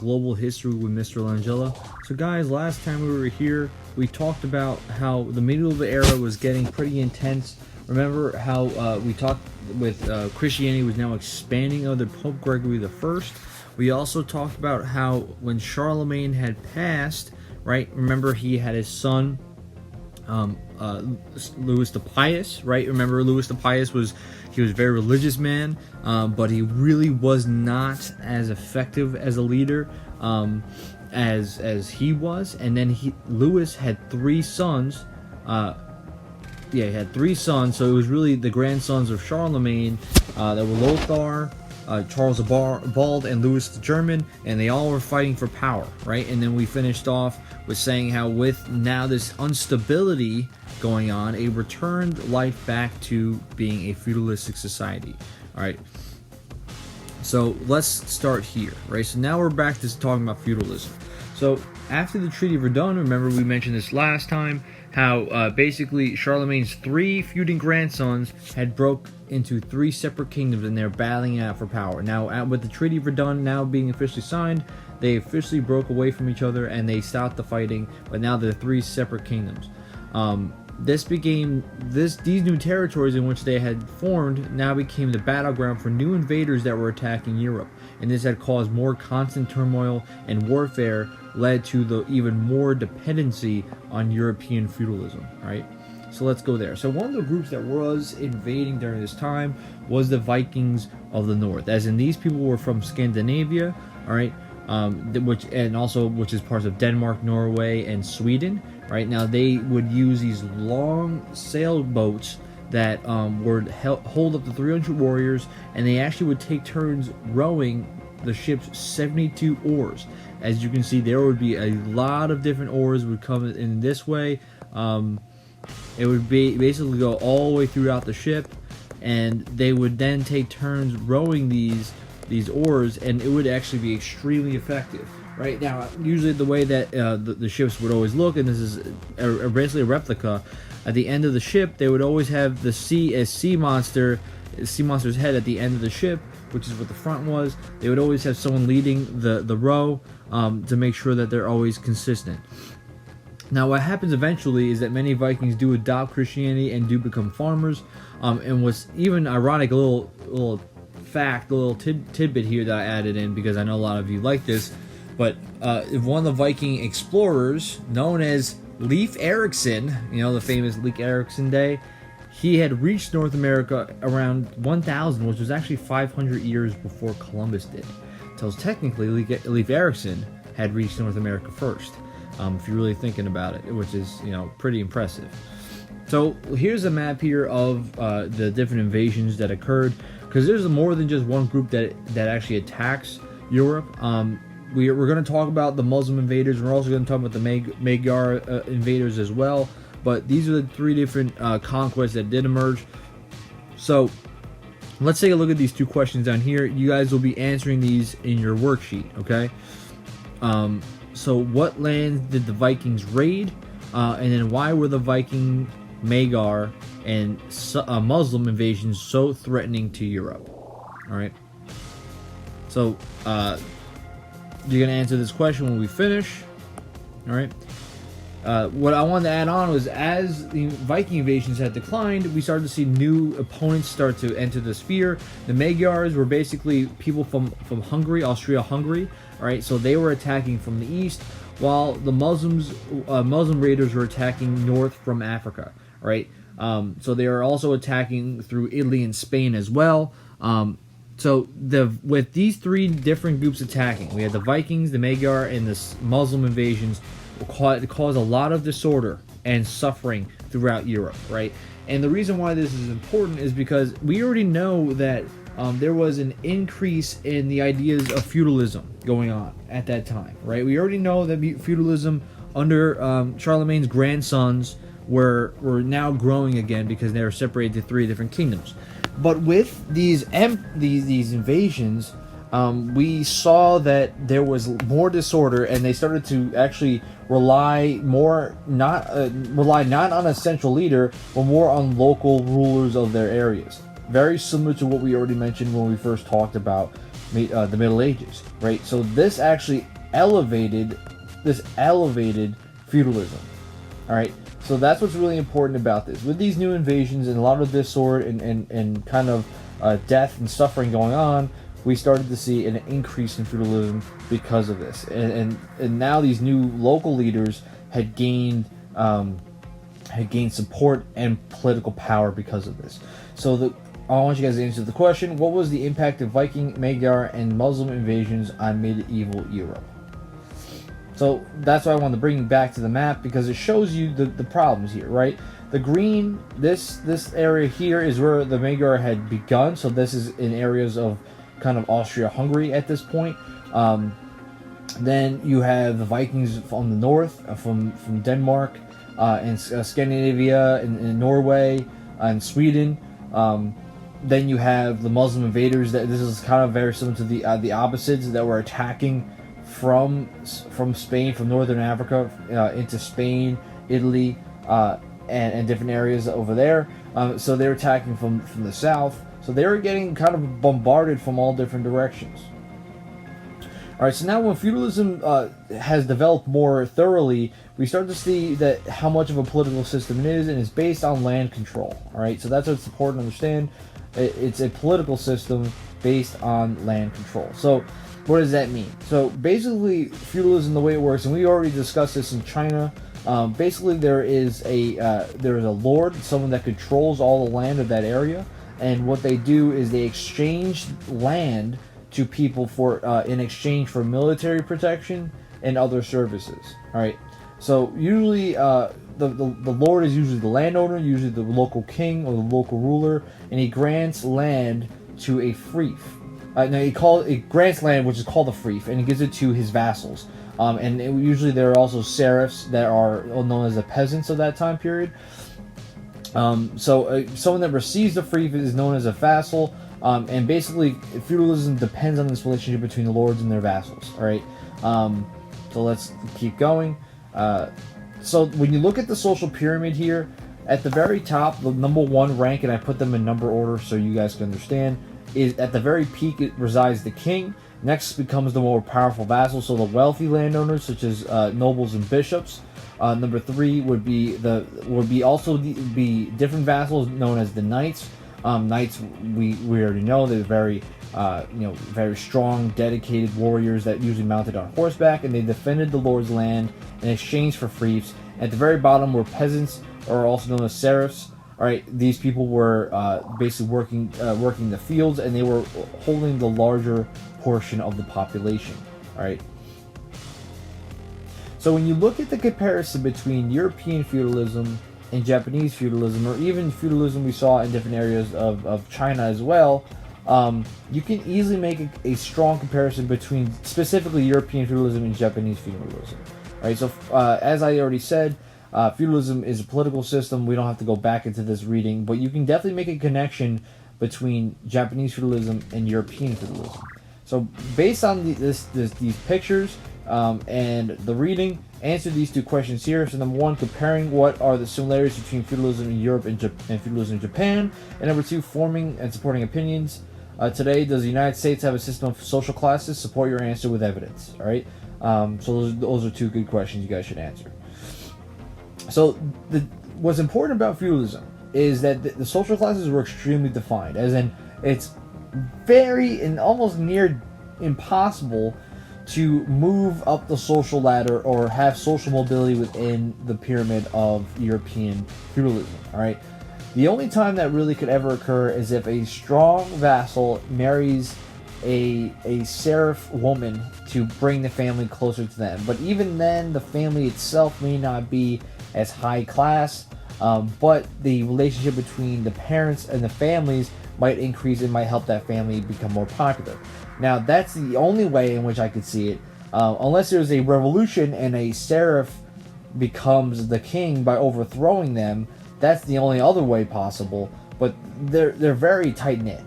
Global History with Mr. Langella. So guys, last time we were here, we talked about how the medieval era was getting pretty intense. Remember how we talked with Christianity was now expanding under Pope Gregory I. We also talked about how when Charlemagne had passed, right? Remember he had his son Louis the Pious, right? Remember Louis the Pious was a very religious man, but he really was not as effective as a leader as he was. And then Louis had 3 sons. He had 3 sons, so it was really the grandsons of Charlemagne that were Lothar, Charles the Bald, and Louis the German, and they all were fighting for power, right? And then we finished off with saying how with now this instability going on, it returned life back to being a feudalistic society. All right, so let's start here, right? So now we're back to talking about feudalism. So after the Treaty of Verdun, remember we mentioned this last time, how basically Charlemagne's 3 feuding grandsons had broke into 3 separate kingdoms, and they're battling out for power. Now, with the Treaty of Verdun now being officially signed, they officially broke away from each other and they stopped the fighting. But now they're 3 separate kingdoms. These new territories in which they had formed now became the battleground for new invaders that were attacking Europe, and this had caused more constant turmoil, and warfare led to the even more dependency on European feudalism, right? So let's go there. So one of the groups that was invading during this time was the Vikings of the North, as in these people were from Scandinavia, all right, which is parts of Denmark, Norway, and Sweden. Right now, they would use these long sailboats that would hold up to 300 warriors, and they actually would take turns rowing the ship's 72 oars. As you can see, there would be a lot of different oars would come in this way. It would basically go all the way throughout the ship, and they would then take turns rowing these oars, and it would actually be extremely effective. Right now, usually the way that the ships would always look, and this is basically a replica, at the end of the ship, they would always have the sea monster's head at the end of the ship, which is what the front was. They would always have someone leading the row to make sure that they're always consistent. Now, what happens eventually is that many Vikings do adopt Christianity and do become farmers. And what's even ironic, a little fact, a little tidbit here that I added in because I know a lot of you like this. But one of the Viking explorers, known as Leif Erikson, the famous Leif Erikson Day, he had reached North America around 1000, which was actually 500 years before Columbus did. So technically, Leif Erikson had reached North America first, if you're really thinking about it, which is pretty impressive. So here's a map here of the different invasions that occurred, because there's more than just one group that actually attacks Europe. We're going to talk about the Muslim invaders. We're also going to talk about the Magyar invaders as well. But these are the 3 different conquests that did emerge. So let's take a look at these 2 questions down here. You guys will be answering these in your worksheet, okay? So what lands did the Vikings raid? And then why were the Viking, Magyar, and Muslim invasions so threatening to Europe? All right. So you're going to answer this question when we finish. All right. What I wanted to add on was, as the Viking invasions had declined, we started to see new opponents start to enter the sphere. The Magyars were basically people from Hungary, Austria-Hungary. All right, so they were attacking from the east, while the Muslim raiders were attacking north from Africa. All right, so they are also attacking through Italy and Spain as well. So with these 3 different groups attacking, we had the Vikings, the Magyar, and the Muslim invasions cause a lot of disorder and suffering throughout Europe, right? And the reason why this is important is because we already know that there was an increase in the ideas of feudalism going on at that time, right? We already know that feudalism under Charlemagne's grandsons were now growing again because they were separated to 3 different kingdoms. But with these invasions, we saw that there was more disorder, and they started to actually rely not on a central leader, but more on local rulers of their areas. Very similar to what we already mentioned when we first talked about the Middle Ages, right? So this actually elevated feudalism. All right, so that's what's really important about this. With these new invasions and a lot of discord and kind of death and suffering going on, we started to see an increase in feudalism because of this. And now these new local leaders had gained support and political power because of this. So I want you guys to answer the question: what was the impact of Viking, Magyar, and Muslim invasions on medieval Europe? So that's why I want to bring you back to the map, because it shows you the problems here, right? The green, this area here is where the Magyar had begun. So this is in areas of kind of Austria-Hungary at this point. Then you have the Vikings from the north, from Denmark, and Scandinavia, and Norway, and Sweden. Then you have the Muslim invaders. That this is kind of very similar to the opposites that were attacking from Spain, from northern Africa, into Spain, Italy, and different areas over there. So they're attacking from the south. So they were getting kind of bombarded from all different directions. All right, so now when feudalism has developed more thoroughly, we start to see that how much of a political system it is, and it's based on land control. All right, so that's what's important to understand. It's a political system based on land control. So what does that mean? So basically, feudalism, the way it works, and we already discussed this in China. Basically, there is a lord, someone that controls all the land of that area, and what they do is they exchange land to people for in exchange for military protection and other services. All right. So usually, the lord is usually the landowner, usually the local king or the local ruler, and he grants land to a fief. It grants land, which is called a fief, and he gives it to his vassals. Usually there are also serfs that are known as the peasants of that time period. Someone that receives the fief is known as a vassal. And basically, feudalism depends on this relationship between the lords and their vassals. All right. So let's keep going. So when you look at the social pyramid here, at the very top, the number one rank, and I put them in number order so you guys can understand, is at the very peak it resides the king. Next becomes the more powerful vassals, so the wealthy landowners such as nobles and bishops. Number three would be different vassals known as the knights. Knights, we already know they're very very strong, dedicated warriors that usually mounted on horseback, and they defended the lord's land in exchange for fiefs. At the very bottom were peasants, or also known as serfs. All right, these people were basically working the fields, and they were holding the larger portion of the population. All right. So when you look at the comparison between European feudalism and Japanese feudalism, or even feudalism we saw in different areas of China as well, you can easily make a strong comparison between specifically European feudalism and Japanese feudalism. Right. So as I already said, feudalism is a political system. We don't have to go back into this reading, but you can definitely make a connection between Japanese feudalism and European feudalism. So based on these pictures and the reading, answer these two questions here. So number one, comparing what are the similarities between feudalism in Europe and feudalism in Japan. And number two, forming and supporting opinions. Today, does the United States have a system of social classes? Support your answer with evidence. All right. So those are two good questions you guys should answer. So what's important about feudalism is that the social classes were extremely defined, as in it's very and almost near impossible to move up the social ladder or have social mobility within the pyramid of European feudalism. All right. The only time that really could ever occur is if a strong vassal marries a serf woman to bring the family closer to them. But even then, the family itself may not be as high class, but the relationship between the parents and the families might increase and might help that family become more popular. Now, that's the only way in which I could see it, unless there's a revolution and a serf becomes the king by overthrowing them. That's the only other way possible, but they're very tight-knit.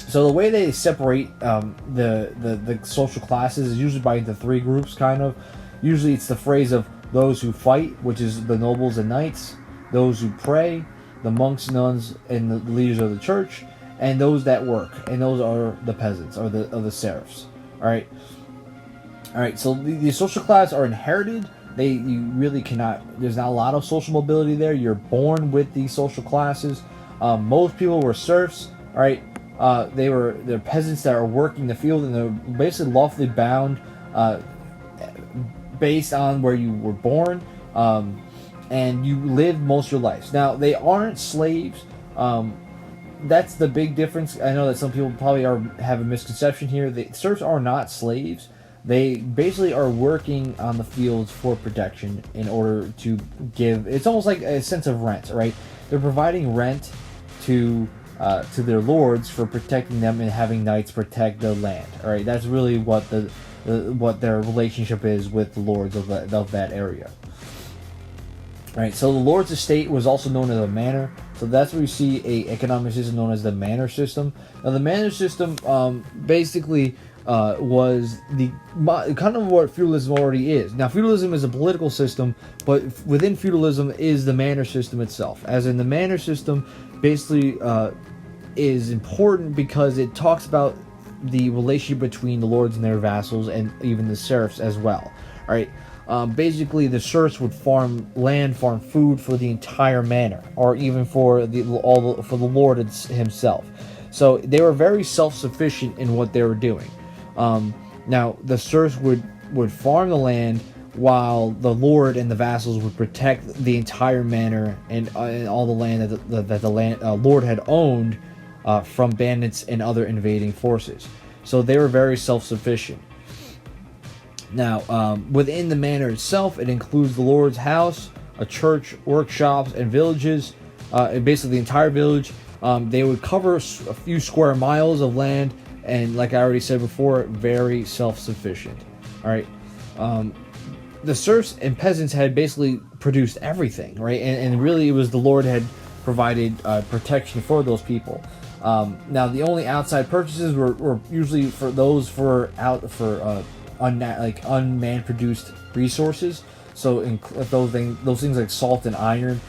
So the way they separate the social classes is usually by into three groups, kind of. Usually it's the phrase of those who fight, which is the nobles and knights, those who pray, the monks, nuns, and the leaders of the church, and those that work, and those are the peasants, or the serfs. All right. All right. So the social class are inherited. You really cannot. There's not a lot of social mobility there. You're born with these social classes. Most people were serfs. All right. They're peasants that are working the field, and they're basically lawfully bound, based on where you were born, and you lived most of your lives. Now they aren't slaves. That's the big difference. I know that some people probably have a misconception here. The serfs are not slaves. They basically are working on the fields for protection in order to give. It's almost like a sense of rent, right? They're providing rent to their lords for protecting them and having knights protect the land. All right, that's really what what their relationship is with the lords of that area. All right, so the lord's estate was also known as a manor. So that's where you see a economic system known as the manor system. Now the manor system basically was the kind of what feudalism already is. Now feudalism is a political system, but within feudalism is the manor system itself. As in, the manor system basically is important because it talks about the relationship between the lords and their vassals, and even the serfs as well. All right. Basically, the serfs would farm land, farm food for the entire manor, or even for the lord himself. So they were very self-sufficient in what they were doing. Now the serfs would farm the land, while the lord and the vassals would protect the entire manor and all the land that the lord had owned from bandits and other invading forces. So they were very self-sufficient. Now, within the manor itself, it includes the lord's house, a church, workshops, and villages. Basically, the entire village. They would cover a few square miles of land, and like I already said before, very self-sufficient. All right. The serfs and peasants had basically produced everything, right? And really, it was the lord had provided protection for those people. Now, the only outside purchases were usually for those unmanned produced resources. So those things like salt and iron,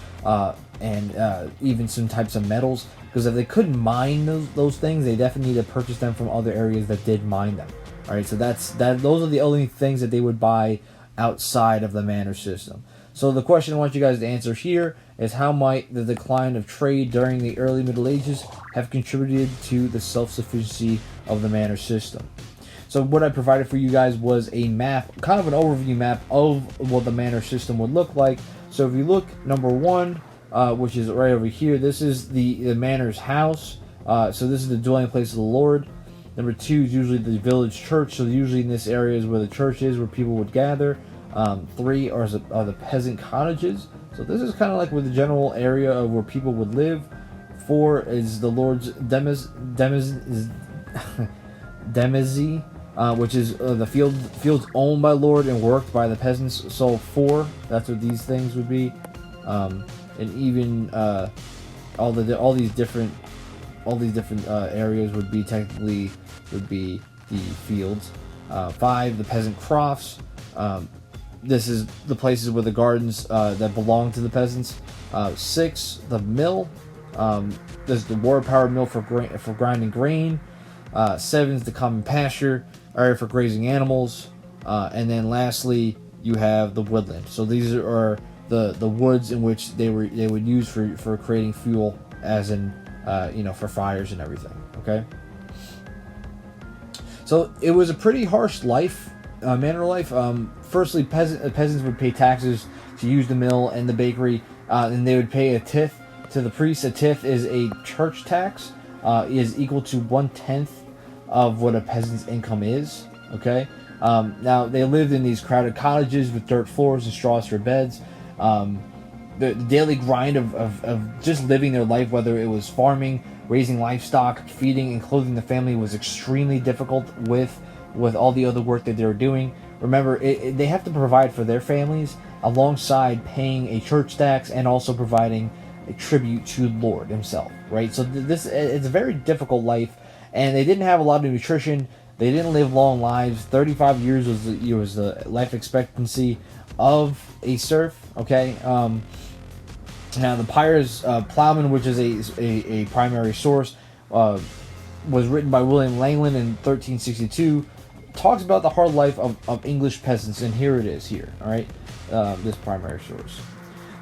and even some types of metals. Because if they couldn't mine those things, they definitely need to purchase them from other areas that did mine them. All right, so those are the only things that they would buy outside of the manor system. So the question I want you guys to answer here is, how might the decline of trade during the early Middle Ages have contributed to the self-sufficiency of the manor system? So what I provided for you guys was a map, kind of an overview map of what the manor system would look like. So if you look, number one, which is right over here, this is the manor's house. So this is the dwelling place of the lord. Number two is usually the village church. So usually in this area is where the church is, where people would gather. Three are the peasant cottages. So this is kind of like with the general area of where people would live. Four is the lord's demesne, which is the fields owned by lord and worked by the peasants. So four, that's what these things would be, and even all these different areas would be technically the fields. Five, the peasant crofts. This is the places where the gardens that belong to the peasants. Six, the mill. There's the war power mill for grinding grain. Seven is the common pasture area for grazing animals, and then lastly you have the woodland. So these are the woods in which they would use for creating fuel, as in for fires and everything. Okay. So it was a pretty harsh life, manor life. Firstly, peasants would pay taxes to use the mill and the bakery, and they would pay a tithe to the priest. A tithe is a church tax, is equal to 1/10 of what a peasant's income is. Okay. Now they lived in these crowded cottages with dirt floors and straws for beds. The daily grind of just living their life, whether it was farming, raising livestock, feeding and clothing the family, was extremely difficult with all the other work that they were doing. Remember, they have to provide for their families alongside paying a church tax and also providing a tribute to the Lord himself, right? So it's a very difficult life, and they didn't have a lot of nutrition. They didn't live long lives. 35 years was the life expectancy of a serf. Okay. Now the Pyre's plowman, which is a primary source, was written by William Langland in 1362, talks about the hard life of English peasants, and here it is here, all right, this primary source.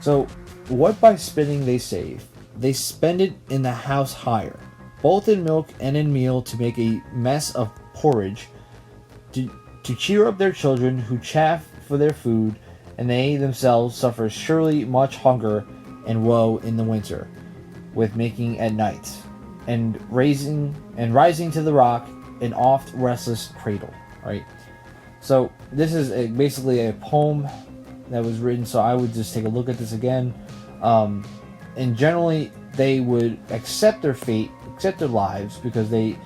So, what by spinning they save, they spend it in the house hire, both in milk and in meal, to make a mess of porridge, to cheer up their children who chafe for their food, and they themselves suffer surely much hunger and woe in the winter, with making at night, and rising to the rock, an oft restless cradle. Right. So this is basically a poem that was written. So I would just take a look at this again, and generally they would accept their fate, accept their lives, because they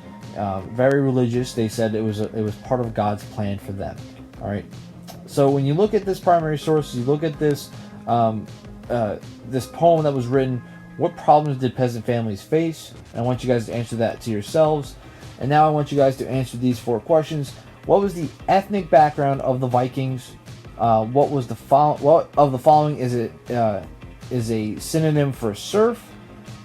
very religious. They said it was part of God's plan for them. All right. So when you look at this primary source, you look at this this poem that was written. What problems did peasant families face? And I want you guys to answer that to yourselves. And now I want you guys to answer these 4 questions. What was the ethnic background of the Vikings? What was what of the following is a synonym for serf?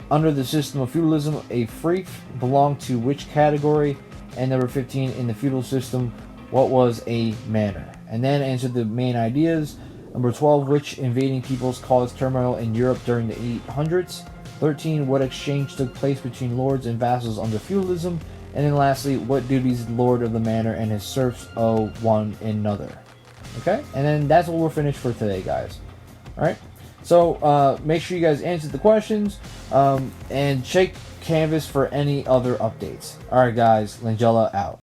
Under the system of feudalism, a fief belonged to which category? And number 15, in the feudal system, what was a manor? And then answer the main ideas. Number 12, which invading peoples caused turmoil in Europe during the 800s? 13, what exchange took place between lords and vassals under feudalism? And then lastly, what duties the lord of the manor and his serfs owe one another? Okay? And then that's what we're finished for today, guys. Alright? So, make sure you guys answered the questions, and check Canvas for any other updates. Alright, guys. Langella out.